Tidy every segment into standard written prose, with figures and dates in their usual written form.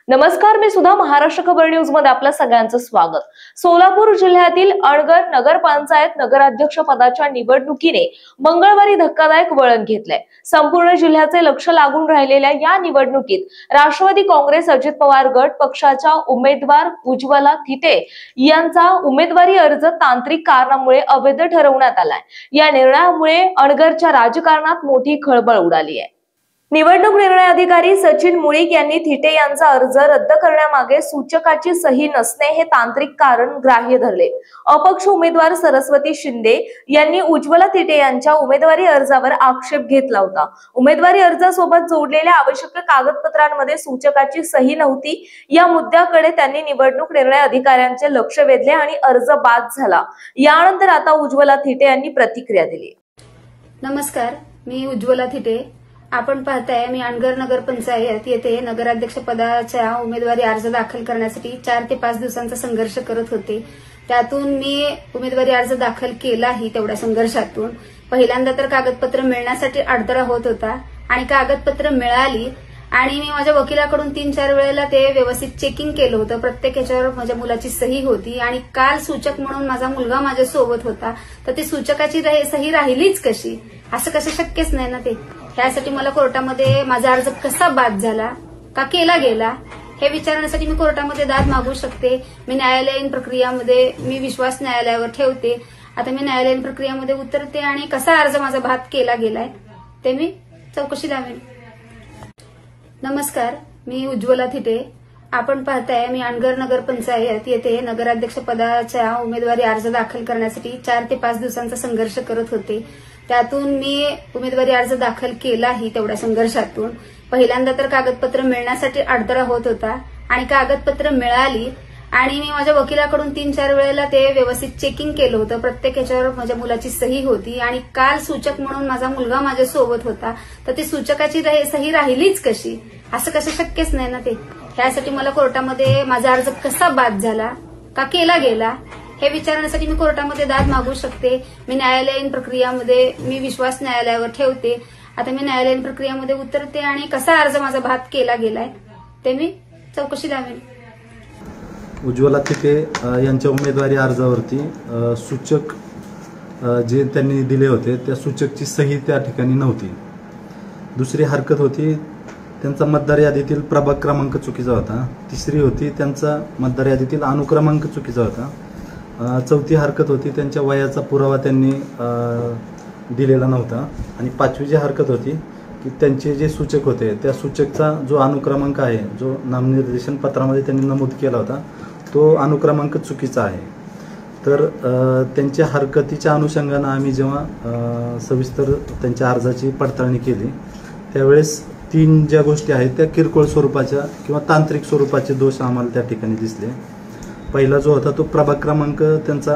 नमस्कार, मी सुद्धा महाराष्ट्र खबर न्यूज मध्ये आपल्या सगळ्यांचं स्वागत। सोलापूर जिल्ह्यातील अणगर नगरपंचायत नगराध्यक्ष पदाच्या निवडणुकीने मंगळवारी धक्कादायक वळण घेतलंय। संपूर्ण जिल्ह्याचे लक्ष लागून राहिलेल्या या निवडणुकीत राष्ट्रवादी काँग्रेस अजित पवार गट पक्षाच्या उमेदवार उज्ज्वला थिटे यांचा उमेदवारी अर्ज तांत्रिक कारणामुळे अवैध ठरवण्यात आलाय। या निर्णयामुळे अणगरच्या राजकारणात मोठी खळबळ उडाली आहे। निवडणूक निर्णय अधिकारी सचिन मुळीक यांनी थिटे यांचा अर्ज रद्द करण्यामागे सूचकाची सही नसणे हे तांत्रिक कारण ग्राह्य धरले। अपक्ष उमेदवार सरस्वती शिंदे यांनी उज्ज्वला थिटे यांच्या उमेदवारी अर्जावर आक्षेप घेतला होता। उमेदवारी अर्जासोबत जोडलेल्या आवश्यक कागदपत्रांमध्ये सूचकाची सही नव्हती। या मुद्द्याकडे त्यांनी निवडणूक निर्णय अधिकाऱ्यांचे लक्ष वेधले आणि अर्ज बाद झाला। यानंतर आता उज्ज्वला थिटे यांनी प्रतिक्रिया दिली। नमस्कार, मी उज्ज्वला थिटे। आपण पाहताय मी अणगर नगरपंचायत येथे नगराध्यक्ष पदाच्या उमेदवारी अर्ज दाखल करण्यासाठी 4 ते 5 दिवसांचा संघर्ष करत होते। त्यातून मी उमेदवारी अर्ज दाखल केलाही। तेवढ्या संघर्षातून पहिल्यांदा तर कागदपत्र मिळण्यासाठी अडथळा होत होता आणि कागदपत्र मिळाली आणि मी माझ्या वकिलाकडून 3-4 वेळेला ते व्यवस्थित चेकिंग केलं होतं। प्रत्येक याच्यावर माझ्या मुलाची सही होती आणि काल सूचक म्हणून माझा मुलगा माझ्या सोबत होता, तर ती सूचकाची सही राहिलीच कशी? असं कसं शक्यच नाही ना ते। त्यासाठी मला कोर्टामध्ये माझा अर्ज कसा बाद झाला, का केला गेला हे विचारण्यासाठी मी कोर्टामध्ये दाद मागू शकते। मी न्यायालयीन प्रक्रियामध्ये मी विश्वास न्यायालयावर ठेवते। आता मी न्यायालयीन प्रक्रियामध्ये उतरते आणि कसा अर्ज माझा बाद केला गेलाय ते मी चौकशी लावेन। नमस्कार, मी उज्ज्वला थिटे। आपण पाहताय मी अणगर नगरपंचायत येथे नगराध्यक्ष पदाच्या उमेदवारी अर्ज दाखल करण्यासाठी 4 ते 5 दिवसांचा संघर्ष करत होते। त्यातून मी उमेदवारी अर्ज दाखल केलाही। तेवढ्या संघर्षातून पहिल्यांदा तर कागदपत्र मिळण्यासाठी अडथळा होत होता आणि कागदपत्र मिळाली आणि मी माझ्या वकिलाकडून 3-4 वेळेला ते व्यवस्थित चेकिंग केलं होतं। प्रत्येक याच्यावर माझ्या मुलाची सही होती आणि काल सूचक म्हणून माझा मुलगा माझ्या सोबत होता, तर ती सूचकाची सही राहिलीच कशी? असं कसं शक्यच नाही ना ते। त्यासाठी मला कोर्टामध्ये माझा अर्ज कसा बाद झाला, का केला गेला हे विचारण्यासाठी मी कोर्टामध्ये दाद मागू शकते। मी न्यायालयीन प्रक्रियामध्ये मी विश्वास न्यायालयावर ठेवते। आता मी न्यायालयीन प्रक्रियामध्ये उतरते आणि कसा अर्ज माझा बाद केला गेलाय ते मी चौकशी लावेन। उज्ज्वला थिटे यांच्या उमेदवारी अर्जावरती सूचक जे त्यांनी दिले होते त्या सूचकची सही त्या ठिकाणी नव्हती। दुसरी हरकत होती त्यांचा मतदार यादीतील प्रभाग क्रमांक चुकीचा होता। तिसरी होती त्यांचा मतदार यादीतील अनुक्रमांक चुकीचा होता। चौथी हरकत होती त्यांच्या वयाचा पुरावा त्यांनी दिलेला नव्हता। आणि 5वी जी हरकत होती की त्यांचे जे सूचक होते त्या सूचकचा जो अनुक्रमांक आहे, जो नामनिर्देशन पत्रामध्ये त्यांनी नमूद केला होता, तो अनुक्रमांक चुकीचा आहे। तर त्यांच्या हरकतीच्या अनुषंगानं आम्ही जेव्हा सविस्तर त्यांच्या अर्जाची पडताळणी केली त्यावेळेस 3 ज्या गोष्टी आहेत त्या किरकोळ स्वरूपाच्या किंवा तांत्रिक स्वरूपाचे दोष आम्हाला त्या ठिकाणी दिसले। पहिला जो होता तो प्रभाग क्रमांक त्यांचा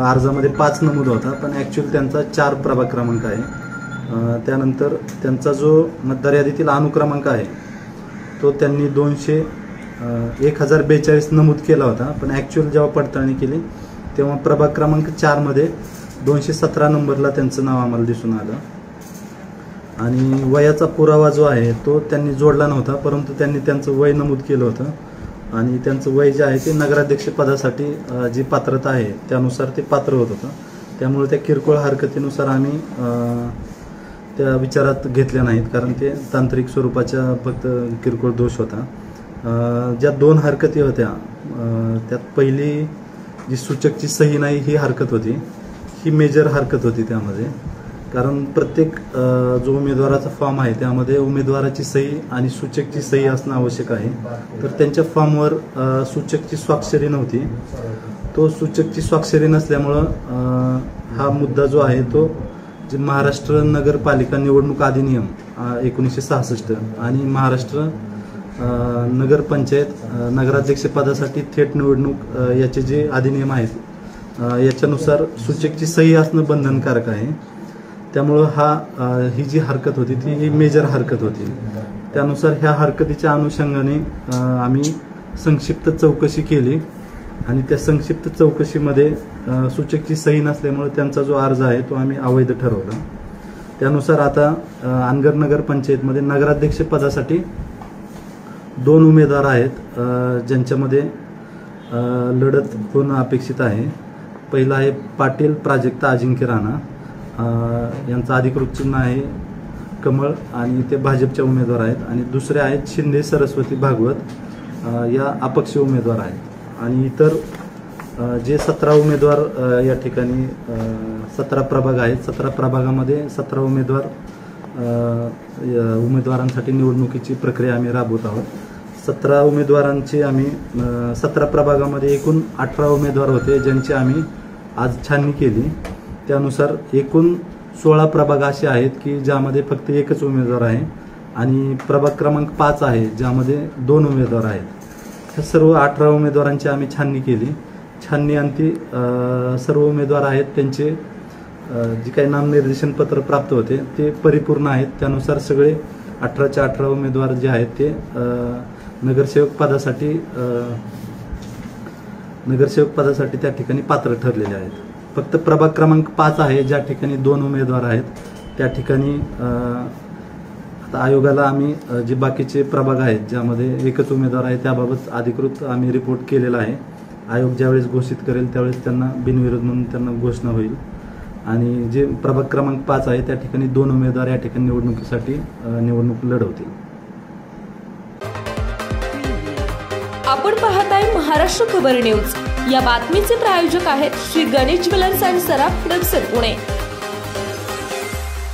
अर्जामध्ये 5 नमूद होता, पण ॲक्च्युअल त्यांचा 4 प्रभाग क्रमांक आहे। त्यानंतर त्यांचा जो मतदार यादीतील अनुक्रमांक आहे तो त्यांनी 1042 नमूद केला होता, पण ॲक्च्युअल जेव्हा पडताळणी केली तेव्हा प्रभाग क्रमांक 4 मध्ये 217 नंबरला त्यांचं नाव आम्हाला दिसून आलं। आणि वयाचा पुरावा जो आहे तो त्यांनी जोडला नव्हता, परंतु त्यांनी त्यांचं वय नमूद केलं होतं आणि त्यांचं वय जे आहे ते नगराध्यक्ष पदासाठी जी पात्रता आहे त्यानुसार ते पात्र होत होतं। त्यामुळे त्या किरकोळ हरकतीनुसार आम्ही त्या विचारात घेतल्या नाहीत, कारण ते तांत्रिक स्वरूपाच्या फक्त किरकोळ दोष होता। ज्या 2 हरकती होत्या त्यात पहिली जी सूचकची सही नाही ही हरकत होती, ही मेजर हरकत होती त्यामध्ये। कारण प्रत्येक जो उमेदवाराचा फॉर्म आहे त्यामध्ये उमेदवाराची सही आणि सूचकची सही असणं आवश्यक आहे। तर त्यांच्या फॉर्मवर सूचकची स्वाक्षरी नव्हती। तो सूचकची स्वाक्षरी नसल्यामुळं हा मुद्दा जो आहे तो जे महाराष्ट्र नगरपालिका निवडणूक अधिनियम 1966 आणि महाराष्ट्र नगरपंचायत नगराध्यक्ष पदासाठी थेट निवडणूक याचे जे अधिनियम आहेत याच्यानुसार सूचकची सही असणं बंधनकारक आहे। त्यामुळं ही जी हरकत होती ती मेजर हरकत होती। त्यानुसार ह्या हरकतीच्या अनुषंगाने आम्ही संक्षिप्त चौकशी केली आणि त्या संक्षिप्त चौकशीमध्ये सूचकची सही नसल्यामुळे त्यांचा जो अर्ज आहे तो आम्ही अवैध ठरवला। त्यानुसार आता अणगर नगरपंचायतमध्ये नगराध्यक्ष पदासाठी 2 उमेदवार आहेत ज्यांच्यामध्ये लढत होणं अपेक्षित आहे. पहिला आहे पाटील प्राजक्ता अजिंक्य राणा, यांचं अधिकृत चिन्ह आहे कमळ आणि ते भाजपच्या उमेदवार आहेत. आणि दुसरे आहेत शिंदे सरस्वती भागवत, या अपक्ष उमेदवार आहेत. आणि इतर जे 17 उमेदवार या ठिकाणी 17 प्रभाग आहेत. 17 प्रभागामध्ये 17 उमेदवारांसाठी निवडणुकीची प्रक्रिया आम्ही राबवत आहोत. 17 उमेदवारांची आम्ही 17 प्रभागामध्ये एकूण 18 उमेदवार होते ज्यांची आम्ही आज छाननी केली. त्यानुसार एकूण 16 प्रभाग असे आहेत की ज्यामध्ये फक्त एकच उमेदवार आहे आणि प्रभाग क्रमांक 5 आहे ज्यामध्ये 2 उमेदवार आहेत. ह्या सर्व 18 उमेदवारांची आम्ही छाननी केली. छाननी अंती सर्व उमेदवार आहेत त्यांचे जे काही नामनिर्देशन पत्र प्राप्त होते ते परिपूर्ण आहेत. त्यानुसार सगळे 18चे 18 उमेदवार जे आहेत ते नगरसेवक पदासाठी त्या ठिकाणी पात्र ठरलेले आहेत. फक्त प्रभाग क्रमांक 5 आहे ज्या ठिकाणी 2 उमेदवार आहेत त्या ठिकाणी आता आयोगाला आम्ही जे बाकीचे प्रभाग आहेत ज्यामध्ये एकच उमेदवार आहे त्याबाबत अधिकृत आम्ही रिपोर्ट केलेला आहे. आयोग ज्यावेळेस घोषित करेल त्यावेळेस त्यांना बिनविरोध म्हणून त्यांना घोषणा होईल. आणि जे प्रभाग क्रमांक 5 आहे त्या ठिकाणी 2 उमेदवार या ठिकाणी निवडणुकीसाठी निवडणूक लढवतील. आपण पाहताय महाराष्ट्र खबर न्यूज. या बातमीचे प्रायोजक आहेत Shri Ganesh jewellers and Saraf, Pune.